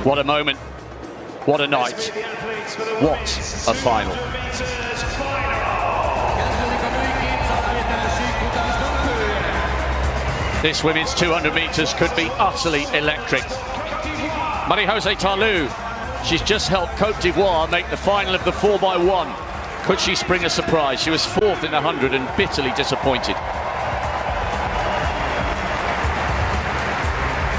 What a moment. What a night. What a final. This women's 200 meters could be utterly electric. Marie-José Tarlou, she's just helped Côte d'Ivoire make the final of the 4x1. Could she spring a surprise? She was fourth in the 100 and bitterly disappointed.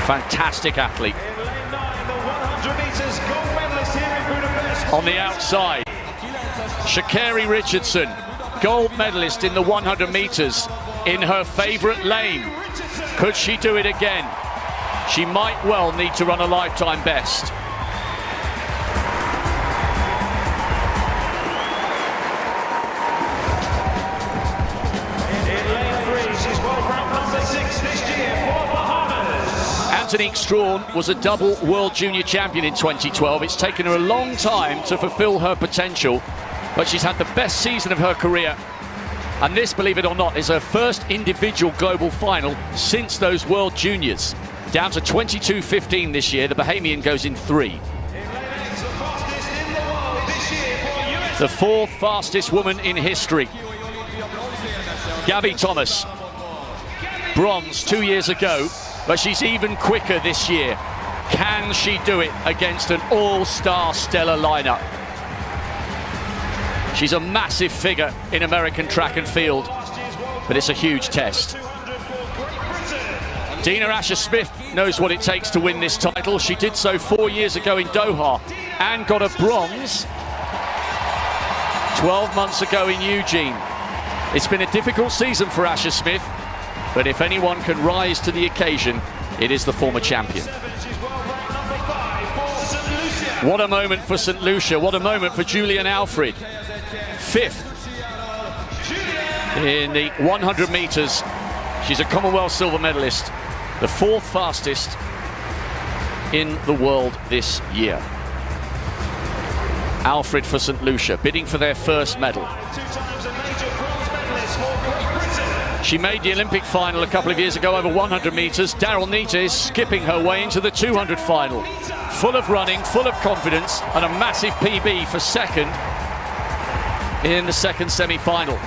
Fantastic athlete. On the outside, Shericka Richardson, gold medalist in the 100 meters in her favorite lane. Could she do it again? She might well need to run a lifetime best. Antonique Strawn was a double World Junior Champion in 2012. It's taken her a long time to fulfill her potential, but she's had the best season of her career. And this, believe it or not, is her first individual global final since those World Juniors. Down to 22:15 this year, the Bahamian goes in 3. The fourth fastest woman in history. Gabby Thomas, bronze 2 years ago, but she's even quicker this year. Can she do it against an all-star stellar lineup? She's a massive figure in American track and field, but it's a huge test. Dina Asher-Smith knows what it takes to win this title. She did so 4 years ago in Doha and got a bronze 12 months ago in Eugene. It's been a difficult season for Asher-Smith, but if anyone can rise to the occasion, it is the former champion. What a moment for St. Lucia. What a moment for Julian Alfred. Fifth in the 100 meters. She's a Commonwealth silver medalist, the fourth fastest in the world this year. Alfred for St. Lucia, bidding for their first medal. She made the Olympic final a couple of years ago over 100 meters. Daryl Nita is skipping her way into the 200 final. Full of running, full of confidence, and a massive PB for second in the second semi-final.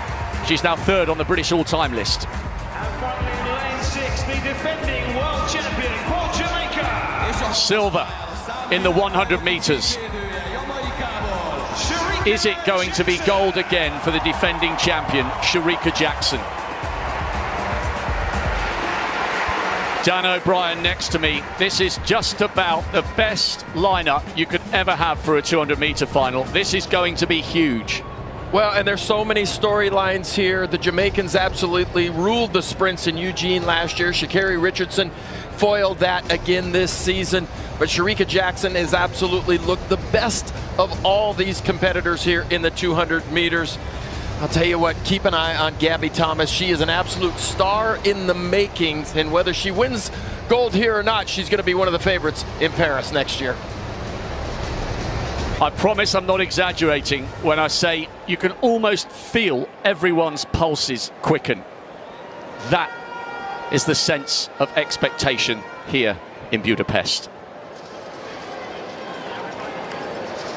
She's now third on the British all-time list. And finally in lane 6, the defending world champion for Jamaica. Silver in the 100 meters. Is it going to be gold again for the defending champion, Shericka Jackson? Dan O'Brien next to me. This is just about the best lineup you could ever have for a 200-meter final. This is going to be huge. Well, and there's so many storylines here. The Jamaicans absolutely ruled the sprints in Eugene last year. Shericka Richardson foiled that again this season. But Shericka Jackson has absolutely looked the best of all these competitors here in the 200 meters. I'll tell you what, keep an eye on Gabby Thomas. She is an absolute star in the makings, and whether she wins gold here or not, she's going to be one of the favorites in Paris next year. I promise I'm not exaggerating when I say you can almost feel everyone's pulses quicken. That is the sense of expectation here in Budapest.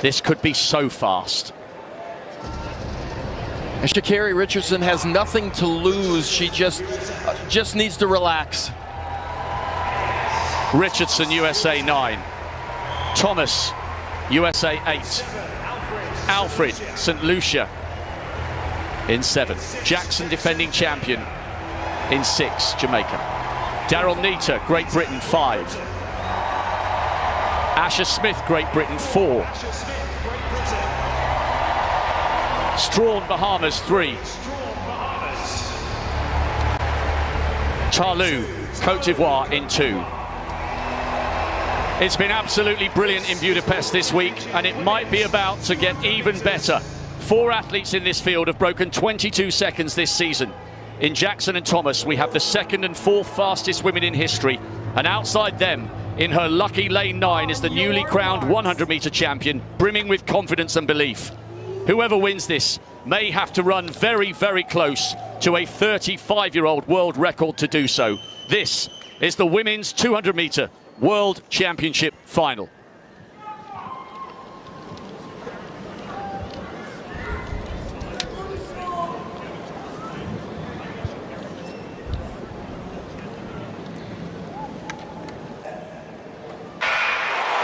This could be so fast. And Shericka Richardson has nothing to lose. She just needs to relax. Richardson, USA 9. Thomas, USA 8. Alfred, St. Lucia in 7. Jackson, defending champion, in 6, Jamaica. Daryl Nita, Great Britain, 5. Asher-Smith, Great Britain, 4. Strawn, Bahamas, 3. Tarlou, Côte d'Ivoire in 2. It's been absolutely brilliant in Budapest this week, and it might be about to get even better. 4 athletes in this field have broken 22 seconds this season. In Jackson and Thomas, we have the 2nd and 4th fastest women in history, and outside them, in her lucky lane 9, is the newly crowned 100-meter champion, brimming with confidence and belief. Whoever wins this may have to run very, very close to a 35-year-old world record to do so. This is the women's 200-meter World Championship final.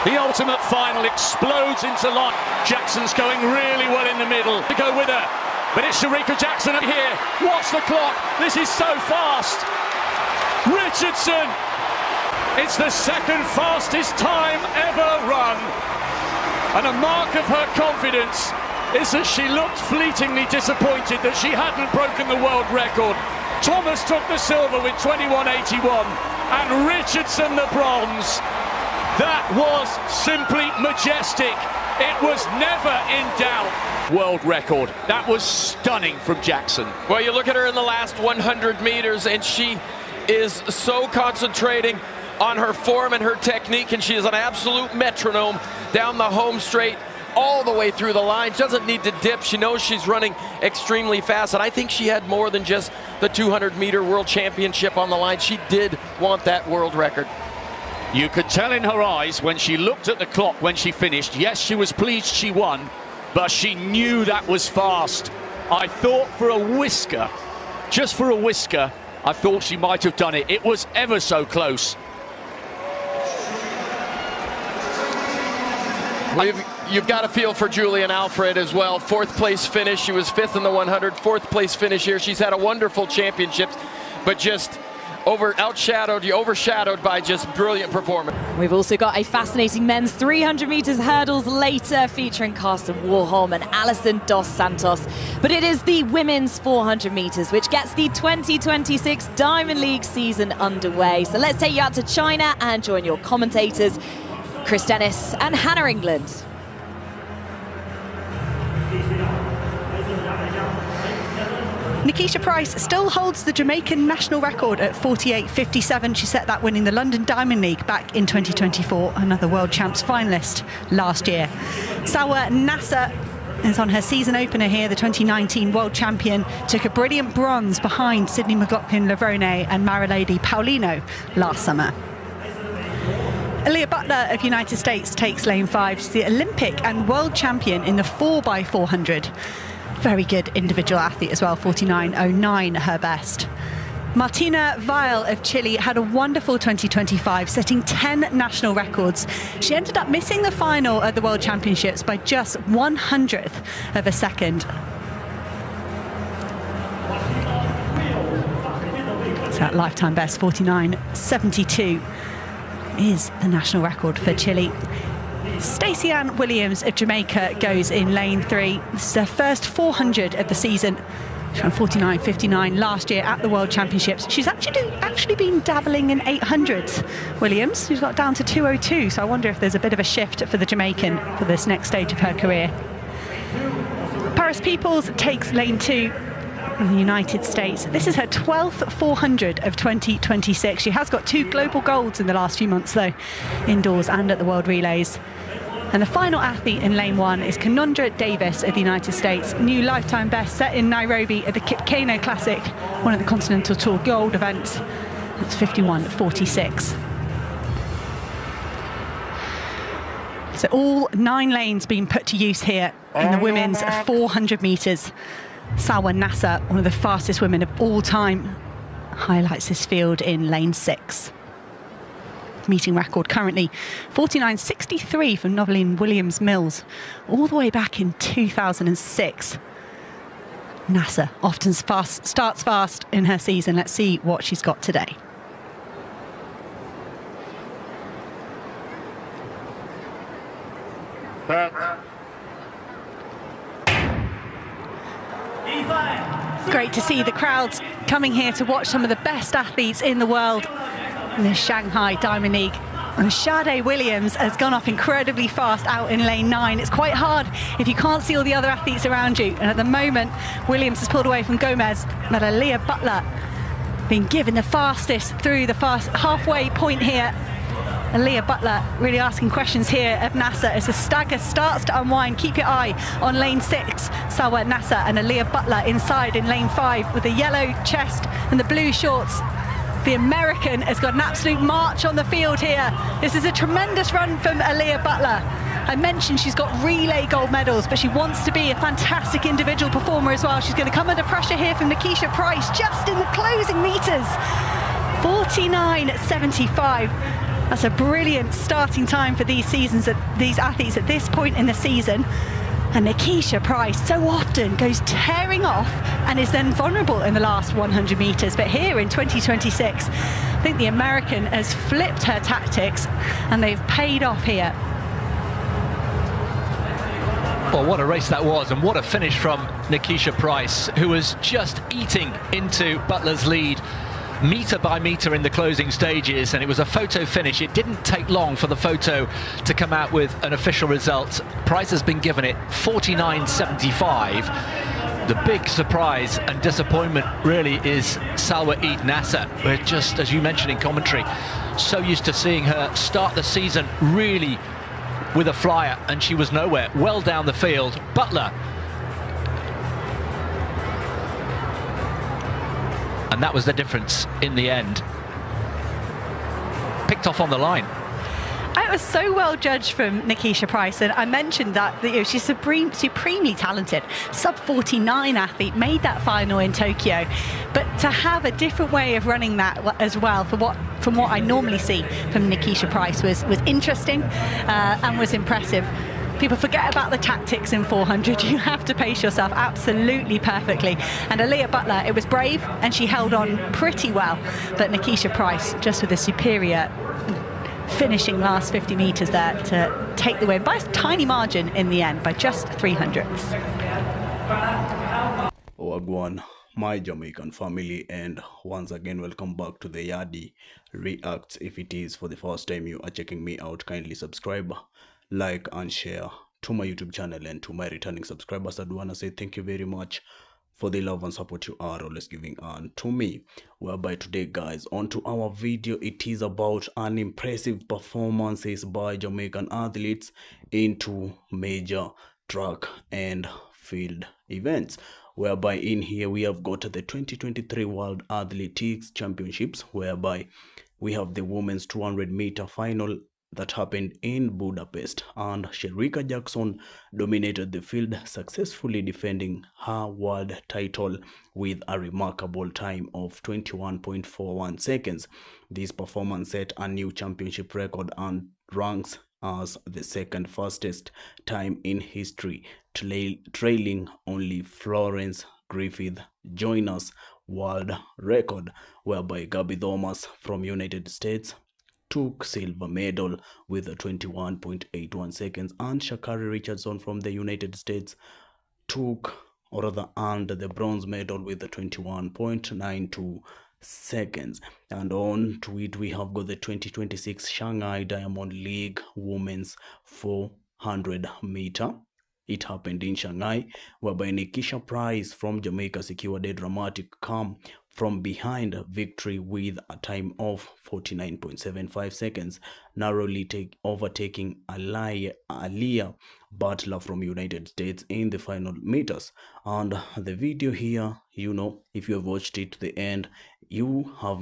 The ultimate final explodes into life. Jackson's going really well in the middle to go with her. But it's Shericka Jackson up here. Watch the clock. This is so fast. Richardson. It's the second fastest time ever run. And a mark of her confidence is that she looked fleetingly disappointed that she hadn't broken the world record. Thomas took the silver with 21.81 and Richardson the bronze. That was simply majestic. It was never in doubt. World record. That was stunning from Jackson. Well, you look at her in the last 100 meters and she is so concentrating on her form and her technique, and she is an absolute metronome down the home straight all the way through the line. She doesn't need to dip. She knows she's running extremely fast, and I think she had more than just the 200-meter world championship on the line. She did want that world record. You could tell in her eyes when she looked at the clock when she finished. Yes, she was pleased she won, but she knew that was fast. I thought for a whisker, just for a whisker, I thought she might have done it. It was ever so close. You've got to feel for Julian Alfred as well. Fourth place finish. She was fifth in the 100. Fourth place finish here. She's had a wonderful championship, but just overshadowed by just brilliant performance. We've also got a fascinating men's 300 meters hurdles later, featuring Carsten Warholm and Alison dos Santos. But it is the women's 400 meters which gets the 2026 Diamond League season underway. So let's take you out to China and join your commentators, Chris Dennis and Hannah England. Nikisha Price still holds the Jamaican national record at 48.57. She set that winning the London Diamond League back in 2024, another World Champs finalist last year. Sawa Nasser is on her season opener here. The 2019 world champion took a brilliant bronze behind Sydney McLaughlin-Lavrone and Marilady Paulino last summer. Aaliyah Butler of United States takes lane 5. She's the Olympic and world champion in the 4x400. Very good individual athlete as well, 49.09 her best. Martina Weil of Chile had a wonderful 2025, setting 10 national records. She ended up missing the final at the World Championships by just 1/100th of a second. So that lifetime best, 49.72, is the national record for Chile. Stacey Ann Williams of Jamaica goes in lane 3. This is her first 400 of the season. She ran 49.59 last year at the World Championships. She's actually been dabbling in 800s, Williams. She's got down to 2:02, so I wonder if there's a bit of a shift for the Jamaican for this next stage of her career. Paris Peoples takes lane 2 in the United States. This is her 12th 400 of 2026. She has got 2 global golds in the last few months, though, indoors and at the World Relays. And the final athlete in lane 1 is Kanondra Davis of the United States. New lifetime best set in Nairobi at the Kipkeino Classic, one of the Continental Tour Gold events. That's 51.46. So all 9 lanes being put to use here in the women's 400 metres. Sawa Nasser, one of the fastest women of all time, highlights this field in lane 6. Meeting record currently 49.63 from Noveline Williams-Mills, all the way back in 2006. Nasser often starts fast in her season. Let's see what she's got today. Great to see the crowds coming here to watch some of the best athletes in the world in the Shanghai Diamond League. And Sade Williams has gone off incredibly fast out in lane 9. It's quite hard if you can't see all the other athletes around you. And at the moment, Williams has pulled away from Gomez, but Aaliyah Butler being given the fastest through the fast halfway point here. Aaliyah Butler really asking questions here of Nasser as the stagger starts to unwind. Keep your eye on lane 6. Sawa Nasser and Aaliyah Butler inside in lane 5 with the yellow chest and the blue shorts. The American has got an absolute march on the field here. This is a tremendous run from Aaliyah Butler. I mentioned she's got relay gold medals, but she wants to be a fantastic individual performer as well. She's going to come under pressure here from Nikisha Price just in the closing meters. 49.75. That's a brilliant starting time for these athletes at this point in the season. And Nikisha Price so often goes tearing off and is then vulnerable in the last 100 metres. But here in 2026, I think the American has flipped her tactics and they've paid off here. Well, what a race that was, and what a finish from Nikisha Price, who was just eating into Butler's lead metre by metre in the closing stages, and it was a photo finish. It didn't take long for the photo to come out with an official result. Price has been given it 49.75. The big surprise and disappointment really is Salwa Eid Nasser. We're just, as you mentioned in commentary, so used to seeing her start the season really with a flyer, and she was nowhere. Well down the field. Butler, and that was the difference in the end. Picked off on the line. It was so well judged from Nikisha Price, and I mentioned that she's supremely talented. Sub-49 athlete, made that final in Tokyo, but to have a different way of running that as well, from what I normally see from Nikisha Price, was interesting and was impressive. People forget about the tactics in 400. You have to pace yourself absolutely perfectly. And Aaliyah Butler, it was brave and she held on pretty well. But Nikisha Price, just with a superior finishing last 50 metres there to take the win by a tiny margin in the end, by just 300ths. Wagwan, my Jamaican family, and once again welcome back to the Yardie Reacts. If it is for the first time you are checking me out, kindly subscribe, like and share to my YouTube channel, and to my returning subscribers, I do want to say thank you very much for the love and support you are always giving on to me. Whereby today, guys, on to our video. It is about an impressive performances by Jamaican athletes into major track and field events. Whereby in here we have got the 2023 World Athletics Championships, whereby we have the women's 200-meter final that happened in Budapest, and Shericka Jackson dominated the field, successfully defending her world title with a remarkable time of 21.41 seconds. This performance set a new championship record and ranks as the second fastest time in history, trailing only Florence Griffith Joyner's world record, whereby Gabby Thomas from United States took silver medal with 21.81 seconds, and Sha'Carri Richardson from the United States earned the bronze medal with 21.92 seconds. And on to it, we have got the 2026 Shanghai Diamond League Women's 400-meter. It happened in Shanghai, whereby Nikisha Price from Jamaica secured a dramatic come from behind victory with a time of 49.75 seconds, narrowly overtaking Aaliyah Butler from United States in the final meters. And the video here, if you have watched it to the end, you have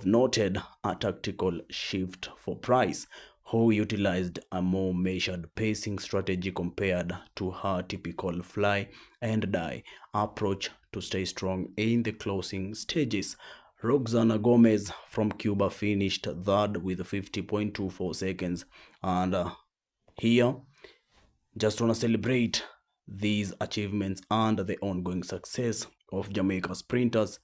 noted a tactical shift for Price, who utilized a more measured pacing strategy compared to her typical fly and die approach to stay strong in the closing stages. Roxana Gomez from Cuba finished third with 50.24 seconds, and here just want to celebrate these achievements and the ongoing success of Jamaica sprinters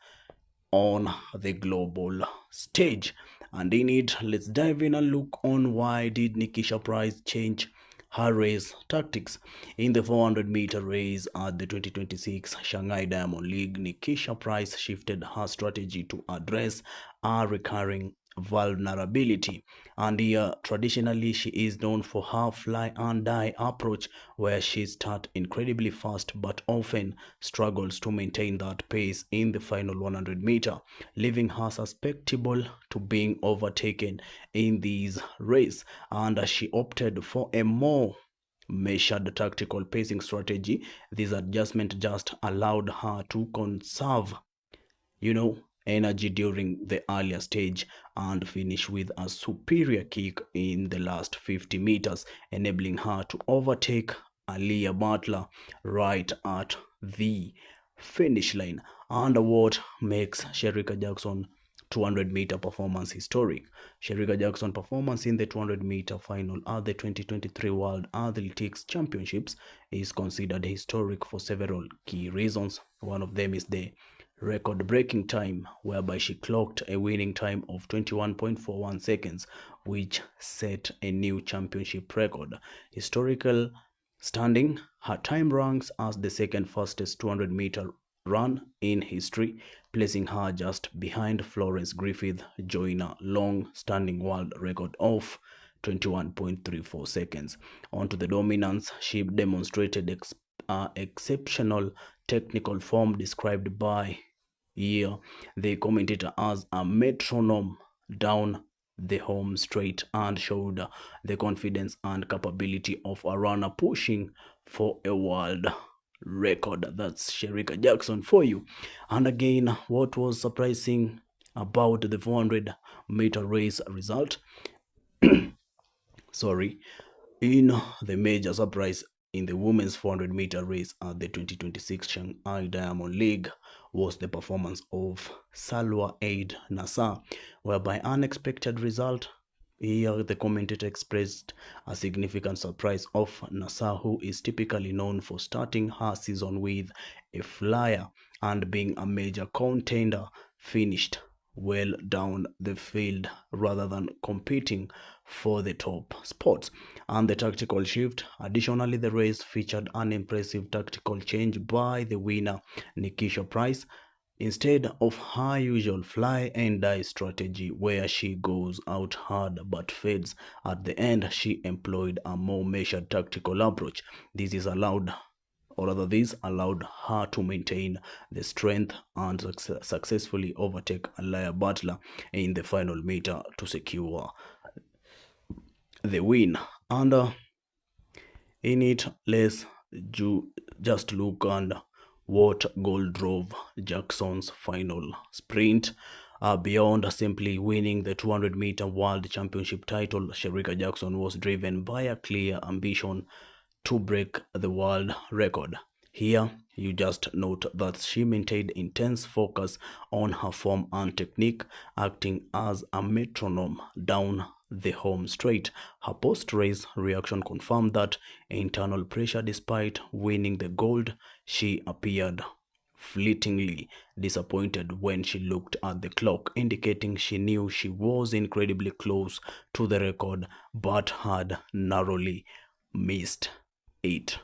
on the global stage. And in it, let's dive in and look on why did Nikisha Price change her race tactics. In the 400-meter race at the 2026 Shanghai Diamond League, Nikisha Price shifted her strategy to address a recurring vulnerability. And here, traditionally, she is known for her fly and die approach, where she starts incredibly fast but often struggles to maintain that pace in the final 100-meter, leaving her susceptible to being overtaken in this race. And she opted for a more measured tactical pacing strategy. This adjustment just allowed her to conserve, energy during the earlier stage and finish with a superior kick in the last 50 meters, enabling her to overtake Aaliyah Butler right at the finish line. And what makes Shericka Jackson 200-meter performance historic. Shericka Jackson performance in the 200-meter final at the 2023 World Athletics Championships is considered historic for several key reasons. One of them is the record-breaking time, whereby she clocked a winning time of 21.41 seconds, which set a new championship record. Historical standing, her time ranks as the second fastest 200-meter run in history, placing her just behind Florence Griffith, Joyner long-standing world record of 21.34 seconds. Onto the dominance, she demonstrated exceptional technical form described by the commentator as a metronome down the home straight, and showed the confidence and capability of a runner pushing for a world record. That's Shericka Jackson for you. And again, what was surprising about the 400-meter race result? Sorry, in the major surprise in the women's 400-meter race at the 2026 Shanghai Diamond League was the performance of Salwa Eid Nassar, whereby unexpected result. Here, the commentator expressed a significant surprise of Nassar, who is typically known for starting her season with a flyer and being a major contender, finished well down the field rather than competing for the top spots and the tactical shift. Additionally, the race featured an impressive tactical change by the winner Nikisha Price. Instead of her usual fly and die strategy where she goes out hard but fades at the end, she employed a more measured tactical approach. This allowed her to maintain the strength and successfully overtake Aliyah Butler in the final meter to secure the win. And in it, let's just look and what goal drove Jackson's final sprint. Beyond simply winning the 200-meter world championship title, Shericka Jackson was driven by a clear ambition to break the world record. Here, you just note that she maintained intense focus on her form and technique, acting as a metronome down the home straight. Her post-race reaction confirmed that internal pressure. Despite winning the gold, she appeared fleetingly disappointed when she looked at the clock, indicating she knew she was incredibly close to the record but had narrowly missed it.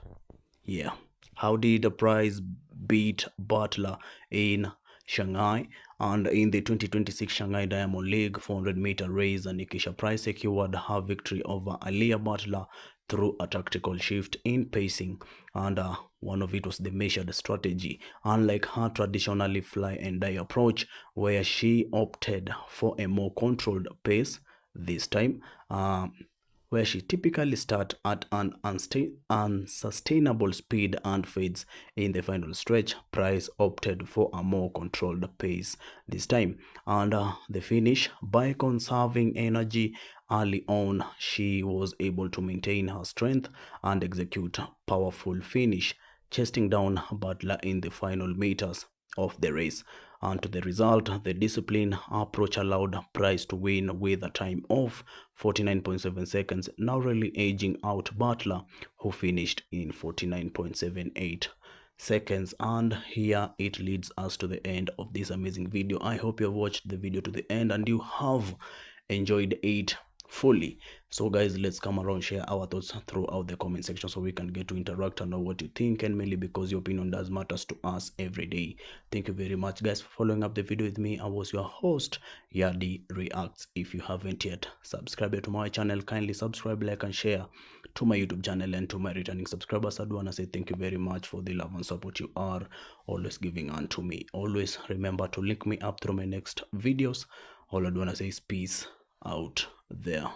Yeah. How did the Price beat Butler in Shanghai? And in the 2026 Shanghai Diamond League 400-meter race, Nikisha Price secured her victory over Aliyah Butler through a tactical shift in pacing, and one of it was the measured strategy. Unlike her traditionally fly and die approach, where she opted for a more controlled pace this time, where she typically starts at an unsustainable speed and fades in the final stretch, Price opted for a more controlled pace this time. And the finish, by conserving energy early on, she was able to maintain her strength and execute a powerful finish, chasing down Butler in the final meters of the race. And to the result, the discipline approach allowed Price to win with a time of 49.7 seconds, narrowly edging out Butler, who finished in 49.78 seconds. And here it leads us to the end of this amazing video. I hope you have watched the video to the end and you have enjoyed it fully. So guys, let's come around, share our thoughts throughout the comment section so we can get to interact and know what you think, and mainly because your opinion does matters to us every day. Thank you very much guys for following up the video with me. I was your host, Yadi Reacts. If you haven't yet subscribed to my channel, kindly subscribe, like and share to my YouTube channel. And to my returning subscribers, I do want to say thank you very much for the love and support you are always giving unto me. Always remember to link me up through my next videos. All I do want to say is peace out there.